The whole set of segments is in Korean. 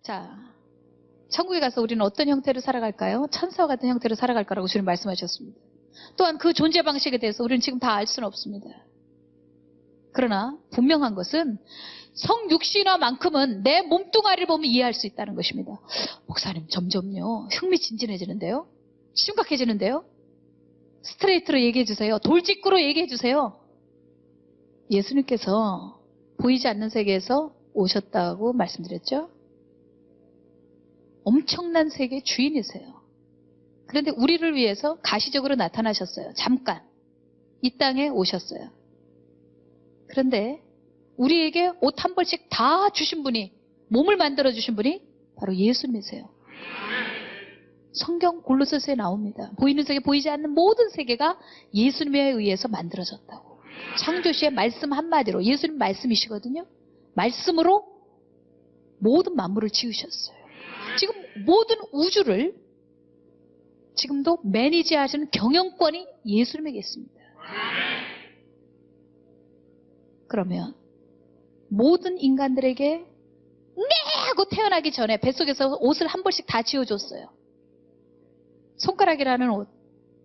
자, 천국에 가서 우리는 어떤 형태로 살아갈까요? 천사와 같은 형태로 살아갈 거라고 주님 말씀하셨습니다. 또한 그 존재 방식에 대해서 우리는 지금 다 알 수는 없습니다. 그러나 분명한 것은 성육신화만큼은 내 몸뚱아리를 보면 이해할 수 있다는 것입니다. 목사님 점점요 흥미진진해지는데요? 심각해지는데요? 스트레이트로 얘기해 주세요. 돌직구로 얘기해 주세요. 예수님께서 보이지 않는 세계에서 오셨다고 말씀드렸죠? 엄청난 세계의 주인이세요. 그런데 우리를 위해서 가시적으로 나타나셨어요. 잠깐 이 땅에 오셨어요. 그런데 우리에게 옷 한 벌씩 다 주신 분이, 몸을 만들어 주신 분이 바로 예수님이세요. 성경 골로새서에 나옵니다. 보이는 세계, 보이지 않는 모든 세계가 예수님에 의해서 만들어졌다고. 창조시의 말씀 한마디로, 예수님 말씀이시거든요. 말씀으로 모든 만물을 지으셨어요. 지금 모든 우주를 지금도 매니지하시는 경영권이 예수님에게 있습니다. 그러면 모든 인간들에게 네! 하고 태어나기 전에 뱃속에서 옷을 한 벌씩 다 지어줬어요. 손가락이라는 옷,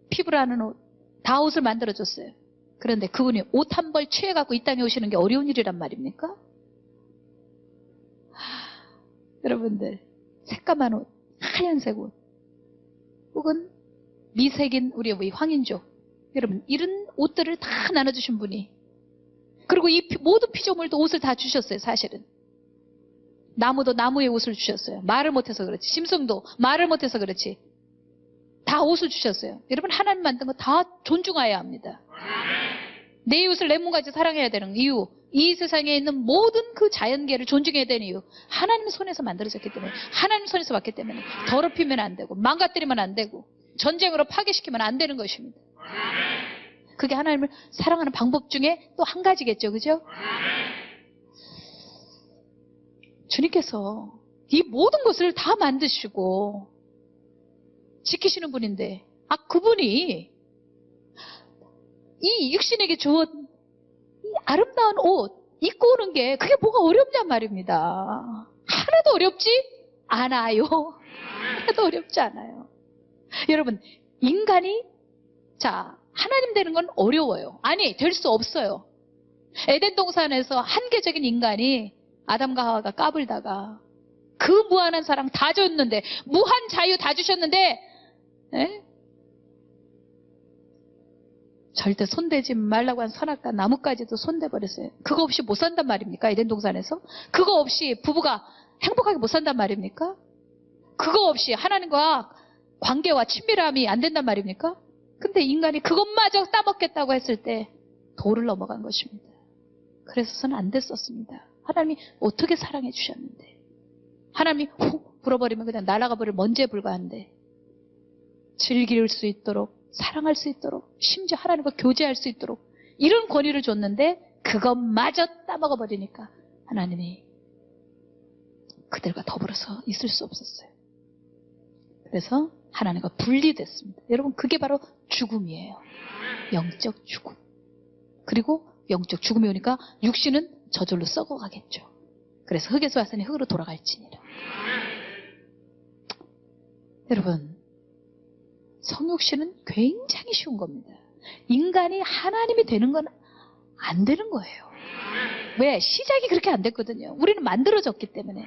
피부라는 옷, 다 옷을 만들어줬어요. 그런데 그분이 옷 한 벌 취해갖고 이 땅에 오시는 게 어려운 일이란 말입니까? 여러분들 새까만 옷, 하얀색 옷, 혹은 미색인 우리 황인족, 여러분 이런 옷들을 다 나눠주신 분이, 그리고 이 모든 피조물도 옷을 다 주셨어요. 사실은 나무도 나무의 옷을 주셨어요. 말을 못해서 그렇지. 짐승도 말을 못해서 그렇지. 다 옷을 주셨어요. 여러분 하나님 만든 거 다 존중해야 합니다. 내 이웃을 내 몸같이 사랑해야 되는 이유, 이 세상에 있는 모든 그 자연계를 존중해야 되는 이유, 하나님 손에서 만들어졌기 때문에, 하나님 손에서 왔기 때문에 더럽히면 안 되고 망가뜨리면 안 되고 전쟁으로 파괴시키면 안 되는 것입니다. 그게 하나님을 사랑하는 방법 중에 또 한 가지겠죠. 그죠? 주님께서 이 모든 것을 다 만드시고 지키시는 분인데, 그분이 이 육신에게 주은 이 아름다운 옷 입고 오는 게 그게 뭐가 어렵냔 말입니다. 하나도 어렵지 않아요. 하나도 어렵지 않아요. 여러분 인간이 하나님 되는 건 어려워요. 아니, 될 수 없어요. 에덴 동산에서 한계적인 인간이 아담과 하와가 까불다가 그 무한한 사랑 다 줬는데, 무한 자유 다 주셨는데, 절대 손대지 말라고 한 선악과 나무까지도 손대버렸어요. 그거 없이 못 산단 말입니까? 에덴 동산에서? 그거 없이 부부가 행복하게 못 산단 말입니까? 그거 없이 하나님과 관계와 친밀함이 안 된단 말입니까? 근데 인간이 그것마저 따먹겠다고 했을 때 도를 넘어간 것입니다. 그래서는 안 됐었습니다. 하나님이 어떻게 사랑해 주셨는데, 하나님이 훅 불어버리면 그냥 날아가 버릴 먼지에 불과한데, 즐길 수 있도록, 사랑할 수 있도록, 심지어 하나님과 교제할 수 있도록 이런 권위를 줬는데 그것마저 따먹어 버리니까 하나님이 그들과 더불어서 있을 수 없었어요. 그래서 하나님과 분리됐습니다. 여러분 그게 바로 죽음이에요. 영적 죽음. 그리고 영적 죽음이 오니까 육신은 저절로 썩어가겠죠. 그래서 흙에서 왔으니 흙으로 돌아갈지니라. 여러분 성육신은 굉장히 쉬운 겁니다. 인간이 하나님이 되는 건 안 되는 거예요. 왜? 시작이 그렇게 안 됐거든요. 우리는 만들어졌기 때문에.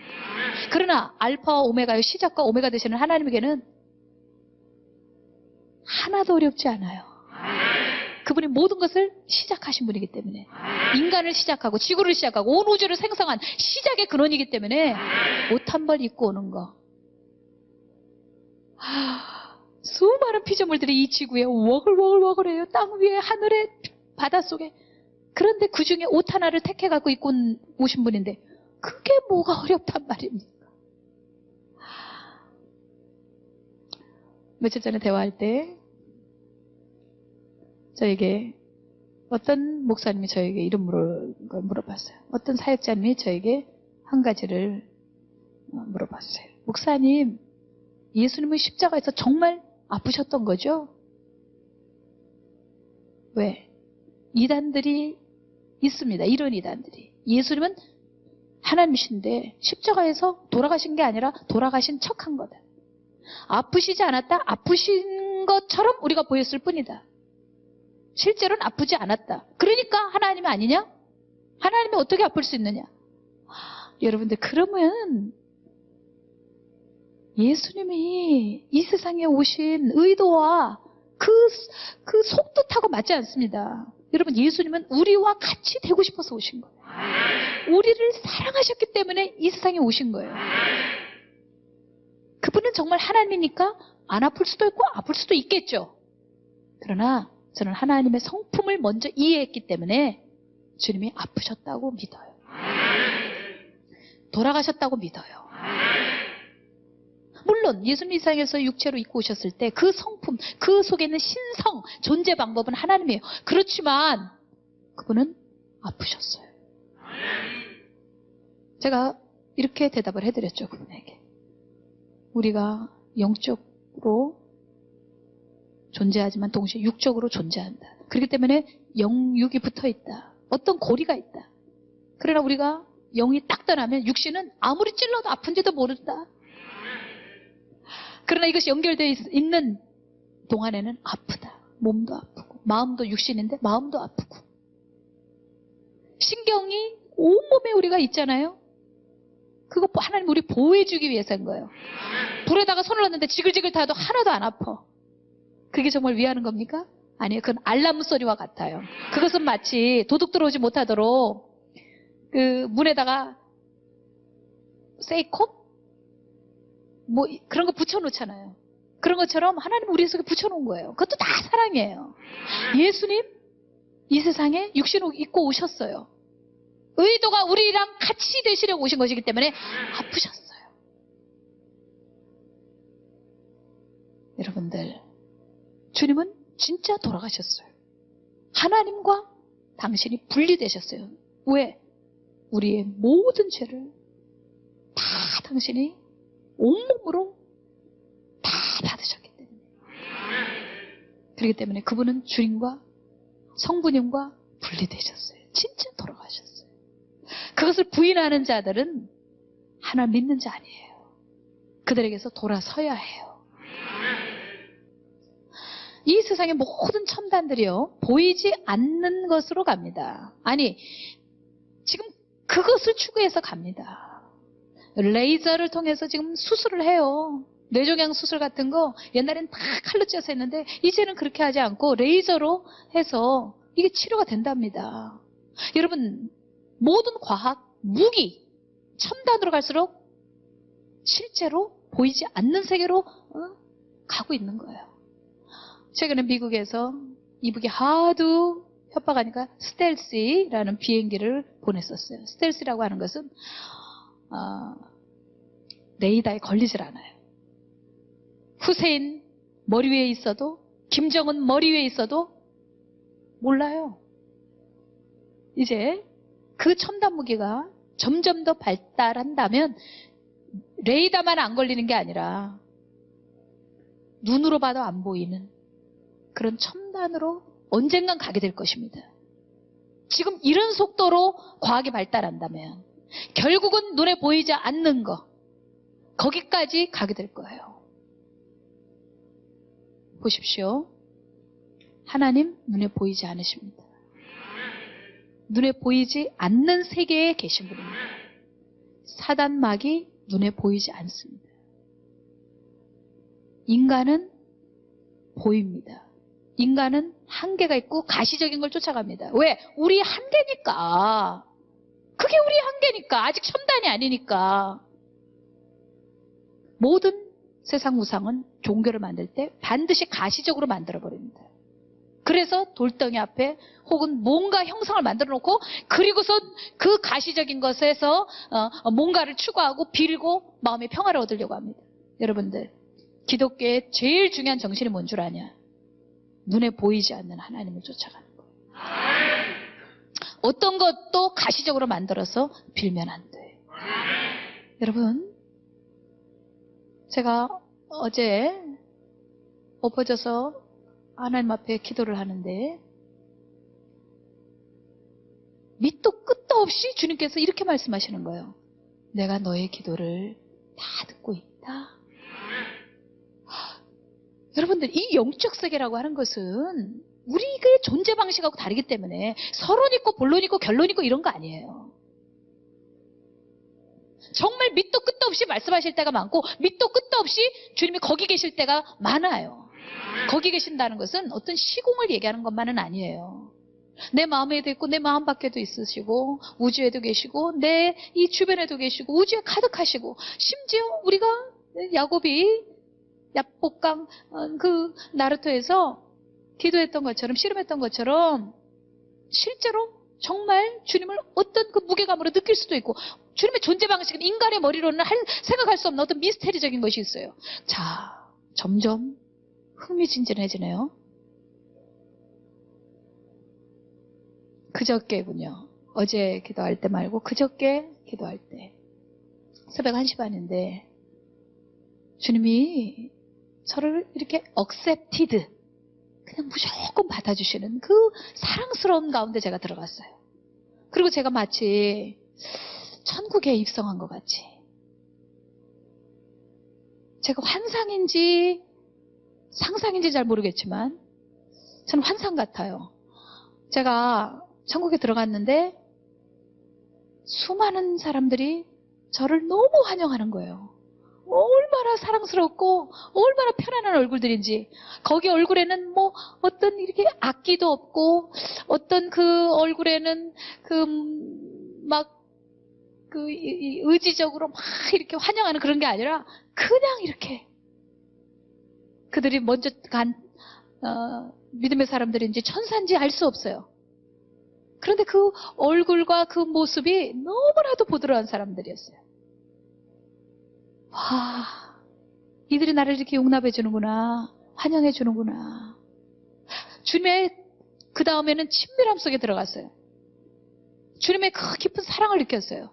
그러나 알파와 오메가의 시작과 오메가 되시는 하나님에게는 하나도 어렵지 않아요. 그분이 모든 것을 시작하신 분이기 때문에, 인간을 시작하고 지구를 시작하고 온 우주를 생성한 시작의 근원이기 때문에 옷 한 벌 입고 오는 거, 수많은 피조물들이 이 지구에 워글워글워글해요. 땅 위에, 하늘에, 바닷속에. 그런데 그 중에 옷 하나를 택해갖고 입고 오신 분인데 그게 뭐가 어렵단 말입니까? 며칠 전에 대화할 때 저에게 어떤 목사님이 저에게 이런 물어봤어요. 어떤 사역자님이 저에게 한 가지를 물어봤어요. 목사님, 예수님은 십자가에서 정말 아프셨던 거죠? 왜? 이단들이 있습니다. 이런 이단들이. 예수님은 하나님이신데 십자가에서 돌아가신 게 아니라 돌아가신 척한 거다. 아프시지 않았다. 아프신 것처럼 우리가 보였을 뿐이다. 실제로는 아프지 않았다. 그러니까 하나님이 아니냐? 하나님이 어떻게 아플 수 있느냐? 여러분들, 그러면 예수님이 이 세상에 오신 의도와 그 속뜻하고 맞지 않습니다. 여러분, 예수님은 우리와 같이 되고 싶어서 오신 거예요. 우리를 사랑하셨기 때문에 이 세상에 오신 거예요. 그분은 정말 하나님이니까 안 아플 수도 있고 아플 수도 있겠죠. 그러나 저는 하나님의 성품을 먼저 이해했기 때문에 주님이 아프셨다고 믿어요. 돌아가셨다고 믿어요. 물론 예수님 이 세상에서 육체로 입고 오셨을 때 그 성품, 그 속에 있는 신성, 존재 방법은 하나님이에요. 그렇지만 그분은 아프셨어요. 제가 이렇게 대답을 해드렸죠, 그분에게. 우리가 영적으로 존재하지만 동시에 육적으로 존재한다. 그렇기 때문에 영육이 붙어있다. 어떤 고리가 있다. 그러나 우리가 영이 딱 떠나면 육신은 아무리 찔러도 아픈지도 모른다. 그러나 이것이 연결되어 있는 동안에는 아프다. 몸도 아프고 마음도 육신인데 마음도 아프고 신경이 온몸에 우리가 있잖아요. 그거 하나님 우리 보호해주기 위해서인 거예요. 불에다가 손을 넣는데 지글지글 타도 하나도 안 아파. 그게 정말 위하는 겁니까? 아니에요. 그건 알람 소리와 같아요. 그것은 마치 도둑 들어오지 못하도록 그 문에다가 세이콤? 뭐 그런 거 붙여놓잖아요. 그런 것처럼 하나님 우리 속에 붙여놓은 거예요. 그것도 다 사랑이에요. 예수님 이 세상에 육신을 입고 오셨어요. 의도가 우리랑 같이 되시려고 오신 것이기 때문에 아프셨어요. 여러분들, 주님은 진짜 돌아가셨어요. 하나님과 당신이 분리되셨어요. 왜? 우리의 모든 죄를 다 당신이 온몸으로 다 받으셨기 때문에. 그렇기 때문에 그분은 주님과 성부님과 분리되셨어요. 진짜 돌아가셨어요. 그것을 부인하는 자들은 하나님 믿는 자 아니에요. 그들에게서 돌아서야 해요. 이 세상의 모든 첨단들이요, 보이지 않는 것으로 갑니다. 아니, 지금 그것을 추구해서 갑니다. 레이저를 통해서 지금 수술을 해요. 뇌종양 수술 같은 거 옛날엔 다 칼로 째서 했는데 이제는 그렇게 하지 않고 레이저로 해서 이게 치료가 된답니다. 여러분, 모든 과학, 무기, 첨단으로 갈수록 실제로 보이지 않는 세계로 가고 있는 거예요. 최근에 미국에서 이북이 하도 협박하니까 스텔시라는 비행기를 보냈었어요. 스텔시라고 하는 것은 레이더에 걸리질 않아요. 후세인 머리 위에 있어도, 김정은 머리 위에 있어도 몰라요. 이제 그 첨단 무기가 점점 더 발달한다면 레이더만 안 걸리는 게 아니라 눈으로 봐도 안 보이는 그런 첨단으로 언젠간 가게 될 것입니다. 지금 이런 속도로 과학이 발달한다면 결국은 눈에 보이지 않는 거, 거기까지 가게 될 거예요. 보십시오. 하나님 눈에 보이지 않으십니다. 눈에 보이지 않는 세계에 계신 분입니다. 사단막이 눈에 보이지 않습니다. 인간은 보입니다. 인간은 한계가 있고 가시적인 걸 쫓아갑니다. 왜? 우리 한계니까. 그게 우리 한계니까. 아직 첨단이 아니니까. 모든 세상 우상은 종교를 만들 때 반드시 가시적으로 만들어버립니다. 그래서 돌덩이 앞에 혹은 뭔가 형상을 만들어 놓고 그리고서 그 가시적인 것에서 뭔가를 추구하고 빌고 마음의 평화를 얻으려고 합니다. 여러분들, 기독교의 제일 중요한 정신이 뭔 줄 아냐? 눈에 보이지 않는 하나님을 쫓아가는 거예요. 어떤 것도 가시적으로 만들어서 빌면 안 돼요. 여러분, 제가 어제 엎어져서 하나님 앞에 기도를 하는데 밑도 끝도 없이 주님께서 이렇게 말씀하시는 거예요. 내가 너의 기도를 다 듣고 있다. 여러분들, 이 영적 세계라고 하는 것은 우리의 존재 방식하고 다르기 때문에 서론 있고 본론 있고 결론 있고 이런 거 아니에요. 정말 밑도 끝도 없이 말씀하실 때가 많고 밑도 끝도 없이 주님이 거기 계실 때가 많아요. 거기 계신다는 것은 어떤 시공을 얘기하는 것만은 아니에요. 내 마음에도 있고 내 마음 밖에도 있으시고 우주에도 계시고 내 이 주변에도 계시고 우주에 가득하시고, 심지어 우리가 야곱이 야복강 그 나루토에서 기도했던 것처럼 씨름했던 것처럼 실제로 정말 주님을 어떤 그 무게감으로 느낄 수도 있고, 주님의 존재 방식은 인간의 머리로는 생각할 수 없는 어떤 미스테리적인 것이 있어요. 자, 점점 흥미진진해지네요. 그저께군요. 어제 기도할 때 말고 그저께 기도할 때 새벽 1시 반인데 주님이 저를 이렇게 accepted, 그냥 무조건 받아주시는 그 사랑스러운 가운데 제가 들어갔어요. 그리고 제가 마치 천국에 입성한 것 같이, 제가 환상인지 상상인지 잘 모르겠지만 저는 환상 같아요. 제가 천국에 들어갔는데 수많은 사람들이 저를 너무 환영하는 거예요. 얼마나 사랑스럽고 얼마나 편안한 얼굴들인지. 거기 얼굴에는 뭐 어떤 이렇게 악기도 없고, 어떤 그 얼굴에는 의지적으로 막 이렇게 환영하는 그런 게 아니라 그냥 이렇게 그들이 먼저 간 믿음의 사람들인지 천사인지 알 수 없어요. 그런데 그 얼굴과 그 모습이 너무나도 부드러운 사람들이었어요. 와, 이들이 나를 이렇게 용납해 주는구나, 환영해 주는구나. 주님의 그 다음에는 친밀함 속에 들어갔어요. 주님의 그 깊은 사랑을 느꼈어요.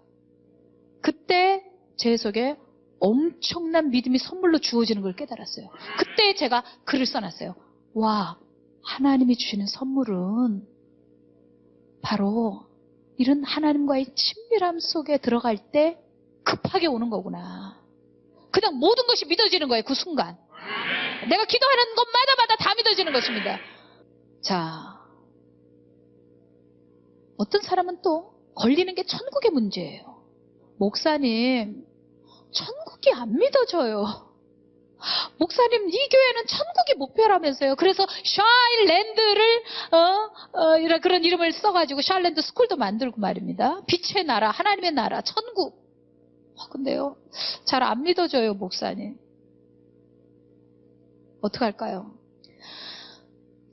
그때 제 속에 엄청난 믿음이 선물로 주어지는 걸 깨달았어요. 그때 제가 글을 써놨어요. 와, 하나님이 주시는 선물은 바로 이런 하나님과의 친밀함 속에 들어갈 때 급하게 오는 거구나. 그냥 모든 것이 믿어지는 거예요. 그 순간 내가 기도하는 것마다 다 믿어지는 것입니다. 자, 어떤 사람은 또 걸리는 게 천국의 문제예요. 목사님, 천국이 안 믿어져요. 목사님, 이 교회는 천국이 목표라면서요. 그래서 샤일랜드를 이런 그런 이름을 써가지고 샤일랜드 스쿨도 만들고 말입니다. 빛의 나라, 하나님의 나라, 천국. 근데요, 잘 안 믿어져요, 목사님. 어떡할까요?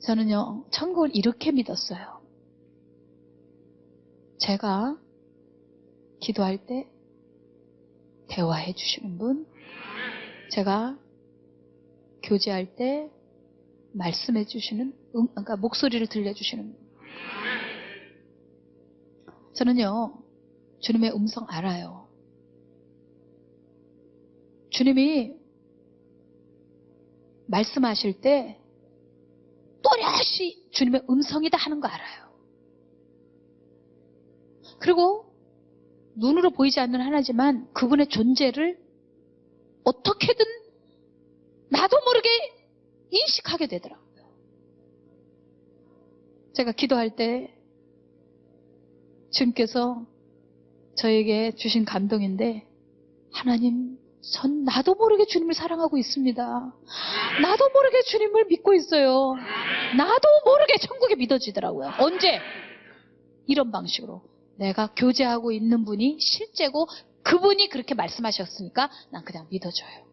저는요, 천국을 이렇게 믿었어요. 제가 기도할 때 대화해 주시는 분, 제가 교제할 때 말씀해 주시는, 그러니까 목소리를 들려주시는 분. 저는요, 주님의 음성 알아요. 주님이 말씀하실 때 또렷이 주님의 음성이다 하는 거 알아요. 그리고 눈으로 보이지 않는 하나지만 그분의 존재를 어떻게든 나도 모르게 인식하게 되더라고요. 제가 기도할 때 주님께서 저에게 주신 감동인데, 하나님, 전 나도 모르게 주님을 사랑하고 있습니다. 나도 모르게 주님을 믿고 있어요. 나도 모르게 천국에 믿어지더라고요. 언제? 이런 방식으로 내가 교제하고 있는 분이 실제고 그분이 그렇게 말씀하셨으니까 난 그냥 믿어줘요.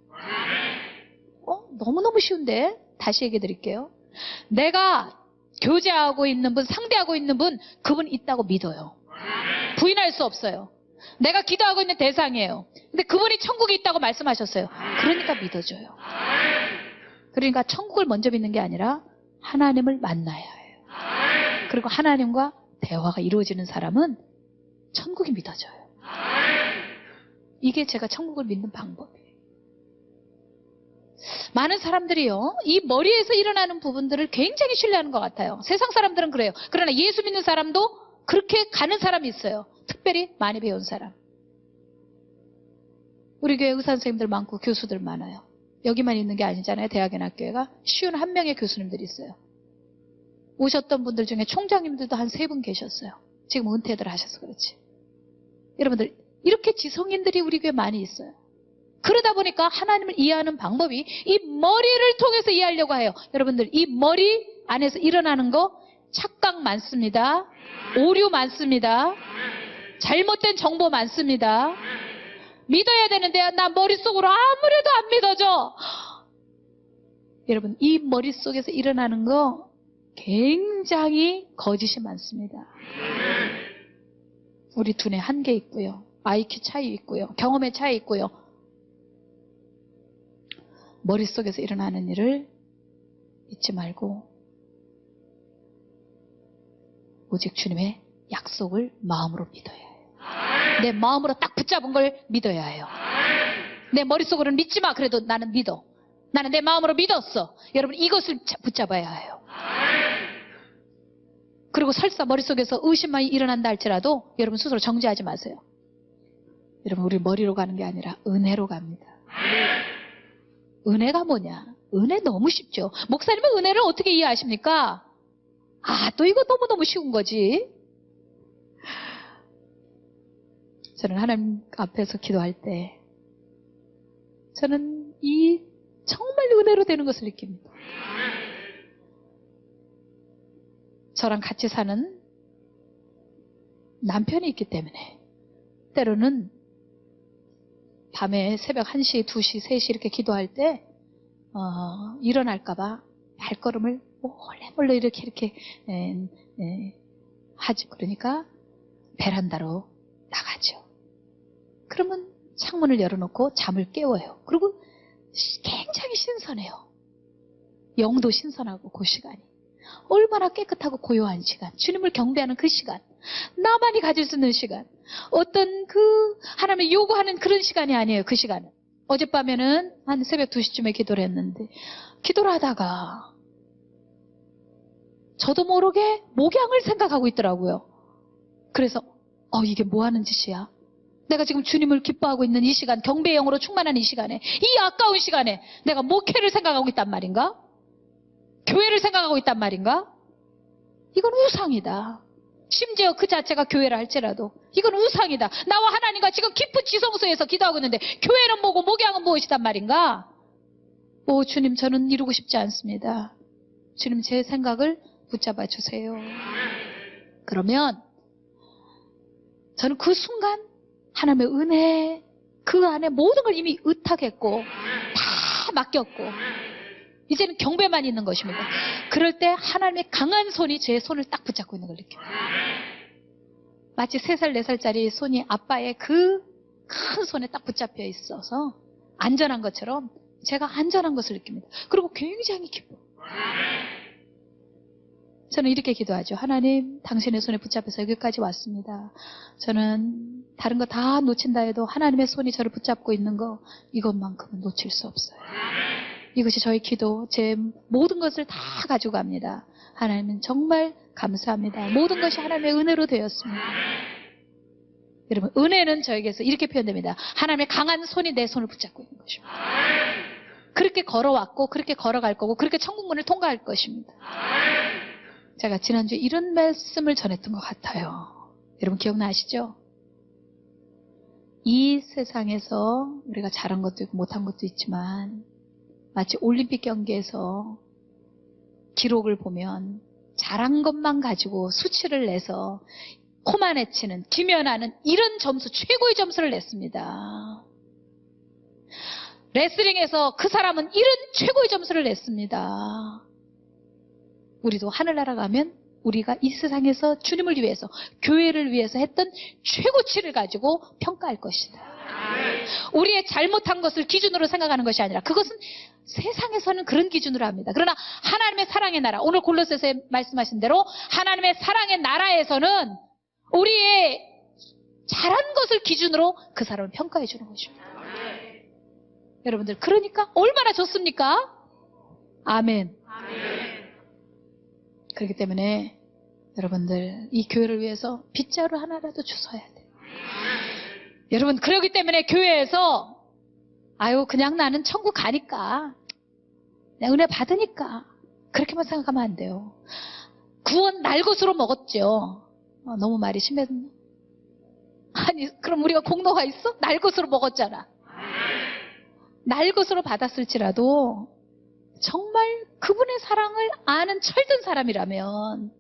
너무너무 쉬운데 다시 얘기해 드릴게요. 내가 교제하고 있는 분, 상대하고 있는 분, 그분 있다고 믿어요. 부인할 수 없어요. 내가 기도하고 있는 대상이에요. 근데 그분이 천국에 있다고 말씀하셨어요. 그러니까 믿어줘요. 그러니까 천국을 먼저 믿는 게 아니라 하나님을 만나야 해요. 그리고 하나님과 대화가 이루어지는 사람은 천국이 믿어져요. 이게 제가 천국을 믿는 방법이에요. 많은 사람들이요, 이 머리에서 일어나는 부분들을 굉장히 신뢰하는 것 같아요. 세상 사람들은 그래요. 그러나 예수 믿는 사람도 그렇게 가는 사람이 있어요. 특별히 많이 배운 사람. 우리 교회 의사 선생님들 많고 교수들 많아요. 여기만 있는 게 아니잖아요. 대학이나 학교가 51명의 교수님들이 있어요. 오셨던 분들 중에 총장님들도 한 3분 계셨어요. 지금 은퇴들 하셔서 그렇지. 여러분들 이렇게 지성인들이 우리 교회에 많이 있어요. 그러다 보니까 하나님을 이해하는 방법이 이 머리를 통해서 이해하려고 해요. 여러분들 이 머리 안에서 일어나는 거 착각 많습니다. 오류 많습니다. 잘못된 정보 많습니다. 믿어야 되는데 나 머릿속으로 아무래도 안 믿어져. 여러분 이 머릿속에서 일어나는 거 굉장히 거짓이 많습니다. 우리 두뇌 한계 있고요. IQ 차이 있고요. 경험의 차이 있고요. 머릿속에서 일어나는 일을 잊지 말고 오직 주님의 약속을 마음으로 믿어야 해요. 내 마음으로 딱 붙잡은 걸 믿어야 해요. 내 머릿속으로는 믿지 마. 그래도 나는 믿어. 나는 내 마음으로 믿었어. 여러분 이것을 붙잡아야 해요. 그리고 설사 머릿속에서 의심만이 일어난다 할지라도 여러분 스스로 정죄하지 마세요. 여러분 우리 머리로 가는 게 아니라 은혜로 갑니다. 은혜가 뭐냐? 은혜 너무 쉽죠. 목사님은 은혜를 어떻게 이해하십니까? 또 이거 너무너무 쉬운 거지. 저는 하나님 앞에서 기도할 때 저는 이 정말 은혜로 되는 것을 느낍니다. 저랑 같이 사는 남편이 있기 때문에 때로는 밤에 새벽 1시, 2시, 3시 이렇게 기도할 때 일어날까봐 발걸음을 몰래 이렇게 하죠. 그러니까 베란다로 나가죠. 그러면 창문을 열어놓고 잠을 깨워요. 그리고 굉장히 신선해요. 영도 신선하고 그 시간이. 얼마나 깨끗하고 고요한 시간. 주님을 경배하는 그 시간. 나만이 가질 수 있는 시간. 어떤 하나님을 요구하는 그런 시간이 아니에요. 그 시간은. 어젯밤에는 한 새벽 2시쯤에 기도를 했는데 기도를 하다가 저도 모르게 목양을 생각하고 있더라고요. 그래서 이게 뭐 하는 짓이야? 내가 지금 주님을 기뻐하고 있는 이 시간, 경배의 영으로 충만한 이 시간에, 이 아까운 시간에 내가 목회를 생각하고 있단 말인가? 교회를 생각하고 있단 말인가? 이건 우상이다. 심지어 그 자체가 교회라 할지라도 이건 우상이다. 나와 하나님과 지금 깊은 지성소에서 기도하고 있는데 교회는 뭐고 목양은 무엇이단 말인가? 주님 저는 이루고 싶지 않습니다. 주님 제 생각을 붙잡아 주세요. 그러면 저는 그 순간 하나님의 은혜 그 안에 모든 걸 이미 의탁했고 다 맡겼고 이제는 경배만 있는 것입니다. 그럴 때 하나님의 강한 손이 제 손을 딱 붙잡고 있는 걸 느낍니다. 마치 3살, 4살짜리 손이 아빠의 그 큰 손에 딱 붙잡혀 있어서 안전한 것처럼 제가 안전한 것을 느낍니다. 그리고 굉장히 기뻐요. 저는 이렇게 기도하죠. 하나님, 당신의 손에 붙잡혀서 여기까지 왔습니다. 저는 다른 거 다 놓친다 해도 하나님의 손이 저를 붙잡고 있는 거 이것만큼은 놓칠 수 없어요. 이것이 저의 기도, 제 모든 것을 다 가지고 갑니다. 하나님은 정말 감사합니다. 모든 것이 하나님의 은혜로 되었습니다. 여러분, 은혜는 저에게서 이렇게 표현됩니다. 하나님의 강한 손이 내 손을 붙잡고 있는 것입니다. 그렇게 걸어왔고, 그렇게 걸어갈 거고, 그렇게 천국문을 통과할 것입니다. 제가 지난주에 이런 말씀을 전했던 것 같아요. 여러분 기억나시죠? 이 세상에서 우리가 잘한 것도 있고 못한 것도 있지만 마치 올림픽 경기에서 기록을 보면 잘한 것만 가지고 수치를 내서 코만해치는 김연아는 이런 점수, 최고의 점수를 냈습니다. 레슬링에서 그 사람은 이런 최고의 점수를 냈습니다. 우리도 하늘나라 가면 우리가 이 세상에서 주님을 위해서, 교회를 위해서 했던 최고치를 가지고 평가할 것이다. 우리의 잘못한 것을 기준으로 생각하는 것이 아니라 그것은 세상에서는 그런 기준으로 합니다. 그러나 하나님의 사랑의 나라, 오늘 골로새서 말씀하신 대로 하나님의 사랑의 나라에서는 우리의 잘한 것을 기준으로 그 사람을 평가해 주는 것입니다. 여러분들, 그러니까 얼마나 좋습니까? 아멘. 그렇기 때문에 여러분들 이 교회를 위해서 빗자루 하나라도 주셔야 돼요. 여러분, 그렇기 때문에 교회에서 아유, 그냥 나는 천국 가니까. 그냥 은혜 받으니까. 그렇게만 생각하면 안 돼요. 구원 날 것으로 먹었죠. 너무 말이 심했나? 아니, 그럼 우리가 공로가 있어? 날 것으로 먹었잖아. 날 것으로 받았을지라도 정말 그분의 사랑을 아는 철든 사람이라면,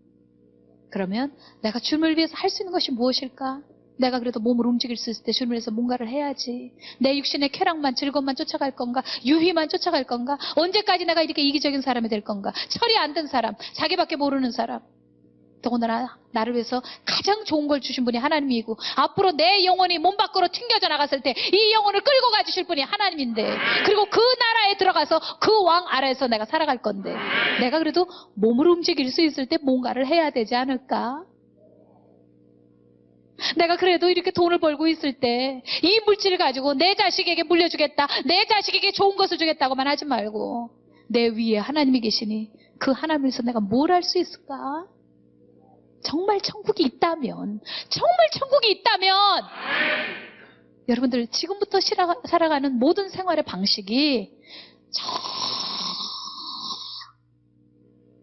그러면 내가 주님을 위해서 할 수 있는 것이 무엇일까? 내가 그래도 몸을 움직일 수 있을 때 주님을 위해서 뭔가를 해야지. 내 육신의 쾌락만, 즐거움만 쫓아갈 건가? 유희만 쫓아갈 건가? 언제까지 내가 이렇게 이기적인 사람이 될 건가? 철이 안 든 사람, 자기밖에 모르는 사람. 더군다나 나를 위해서 가장 좋은 걸 주신 분이 하나님이고, 앞으로 내 영혼이 몸 밖으로 튕겨져 나갔을 때 이 영혼을 끌고 가주실 분이 하나님인데, 그리고 그 나라에 들어가서 그 왕 아래에서 내가 살아갈 건데, 내가 그래도 몸을 움직일 수 있을 때 뭔가를 해야 되지 않을까? 내가 그래도 이렇게 돈을 벌고 있을 때 이 물질을 가지고 내 자식에게 물려주겠다, 내 자식에게 좋은 것을 주겠다고만 하지 말고, 내 위에 하나님이 계시니 그 하나님에서 내가 뭘 할 수 있을까? 정말 천국이 있다면, 여러분들 지금부터 살아가는 모든 생활의 방식이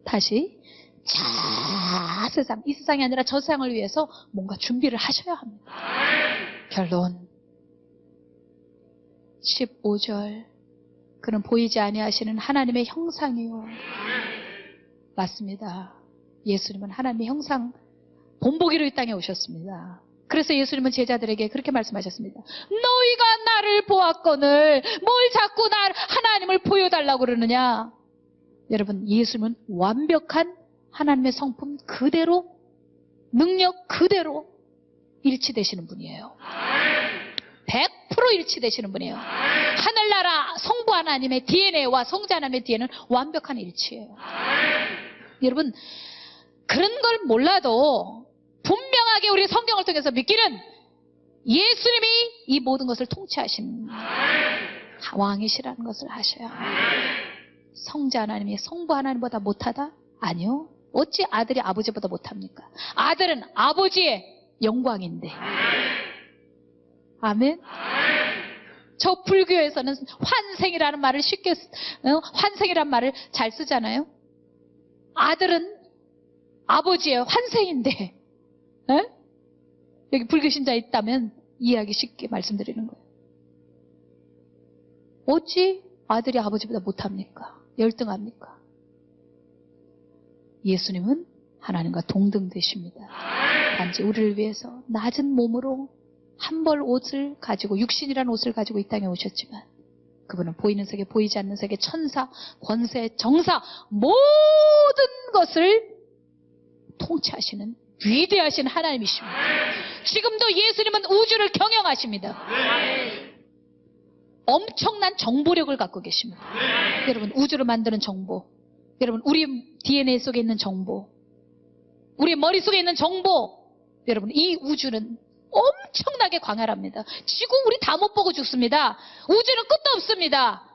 다시 세상, 이 세상이 아니라 저 세상을 위해서 뭔가 준비를 하셔야 합니다. 결론 15절, 그는 보이지 아니하시는 하나님의 형상이요. 맞습니다. 예수님은 하나님의 형상 본보기로 이 땅에 오셨습니다. 그래서 예수님은 제자들에게 그렇게 말씀하셨습니다. 너희가 나를 보았거늘 뭘 자꾸 하나님을 보여달라고 그러느냐. 여러분, 예수님은 완벽한 하나님의 성품 그대로, 능력 그대로 일치되시는 분이에요. 100% 일치되시는 분이에요. 하늘나라 성부 하나님의 DNA와 성자 하나님의 DNA는 완벽한 일치예요. 여러분, 그런 걸 몰라도 분명하게 우리 성경을 통해서 믿기는 예수님이 이 모든 것을 통치하시는 왕이시라는 것을 아셔야 합니다. 성자 하나님이 성부 하나님보다 못하다? 아니요. 어찌 아들이 아버지보다 못합니까? 아들은 아버지의 영광인데. 아멘. 저 불교에서는 환생이라는 말을 환생이라는 말을 잘 쓰잖아요. 아들은 아버지의 환생인데, 에? 여기 불교 신자 있다면 이해하기 쉽게 말씀드리는 거예요. 어찌 아들이 아버지보다 못합니까? 열등합니까? 예수님은 하나님과 동등되십니다. 단지 우리를 위해서 낮은 몸으로 한 벌 옷을 가지고, 육신이라는 옷을 가지고 이 땅에 오셨지만, 그분은 보이는 세계, 보이지 않는 세계, 천사, 권세, 정사, 모든 것을 통치하시는 위대하신 하나님이십니다. 지금도 예수님은 우주를 경영하십니다. 엄청난 정보력을 갖고 계십니다. 여러분, 우주를 만드는 정보, 여러분, 우리 DNA 속에 있는 정보, 우리 머릿속에 있는 정보, 여러분, 이 우주는 엄청나게 광활합니다. 지구 우리 다 못 보고 죽습니다. 우주는 끝도 없습니다.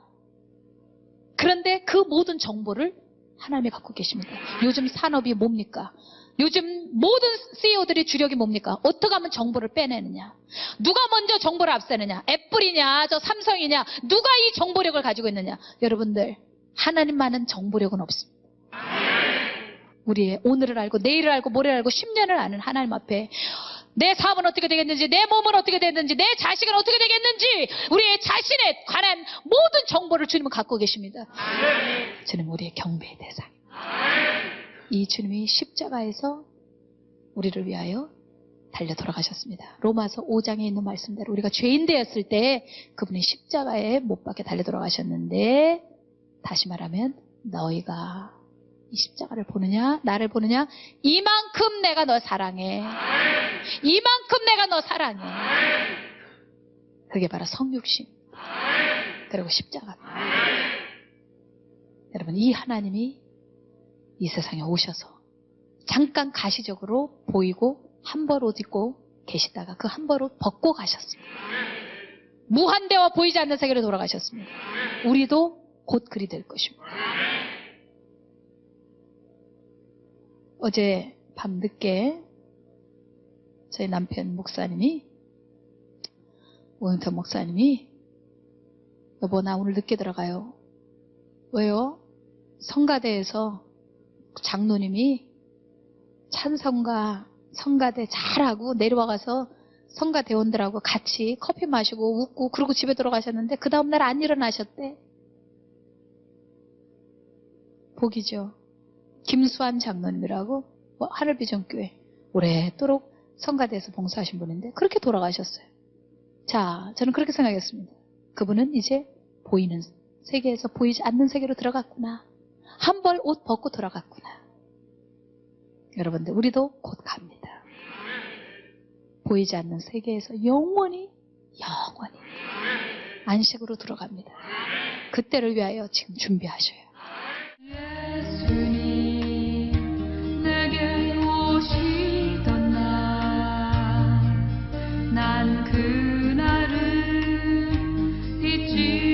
그런데 그 모든 정보를 하나님이 갖고 계십니다. 요즘 산업이 뭡니까? 요즘 모든 CEO들의 주력이 뭡니까? 어떻게 하면 정보를 빼내느냐? 누가 먼저 정보를 앞세느냐? 애플이냐? 저 삼성이냐? 누가 이 정보력을 가지고 있느냐? 여러분들, 하나님만은 정보력은 없습니다. 우리의 오늘을 알고 내일을 알고 모레를 알고 10년을 아는 하나님 앞에 내 사업은 어떻게 되겠는지, 내 몸은 어떻게 되겠는지, 내 자식은 어떻게 되겠는지, 우리의 자신에 관한 모든 정보를 주님은 갖고 계십니다. 주님, 우리의 경배의 대상. 이 주님이 십자가에서 우리를 위하여 달려 돌아가셨습니다. 로마서 5장에 있는 말씀대로 우리가 죄인 되었을 때 그분이 십자가에 못 박혀 달려 돌아가셨는데, 다시 말하면 너희가 이 십자가를 보느냐, 나를 보느냐, 이만큼 내가 너 사랑해. 이만큼 내가 너 사랑해. 그게 바로 성육신, 그리고 십자가입니다. 여러분, 이 하나님이 이 세상에 오셔서 잠깐 가시적으로 보이고 한 벌 옷 입고 계시다가 그 한 벌 옷 벗고 가셨습니다. 무한대와 보이지 않는 세계로 돌아가셨습니다. 우리도 곧 그리 될 것입니다. 어제 밤늦게 저희 남편 목사님이, 오영태 목사님이 여보, 나 오늘 늦게 들어가요. 왜요? 성가대에서 장로님이 찬성가 성가대 잘하고 내려와가서 성가대원들하고 같이 커피 마시고 웃고 그러고 집에 들어가셨는데 그 다음날 안 일어나셨대. 복이죠. 김수환 장로님이라고 하늘비전교회 오래도록 성가대에서 봉사하신 분인데 그렇게 돌아가셨어요. 자, 저는 그렇게 생각했습니다. 그분은 이제 보이는 세계에서 보이지 않는 세계로 들어갔구나. 한 벌 옷 벗고 들어갔구나. 여러분들, 우리도 곧 갑니다. 보이지 않는 세계에서 영원히 안식으로 들어갑니다. 그때를 위하여 지금 준비하셔요. 예수님 내게 오시던 날, 난 그날을 잊지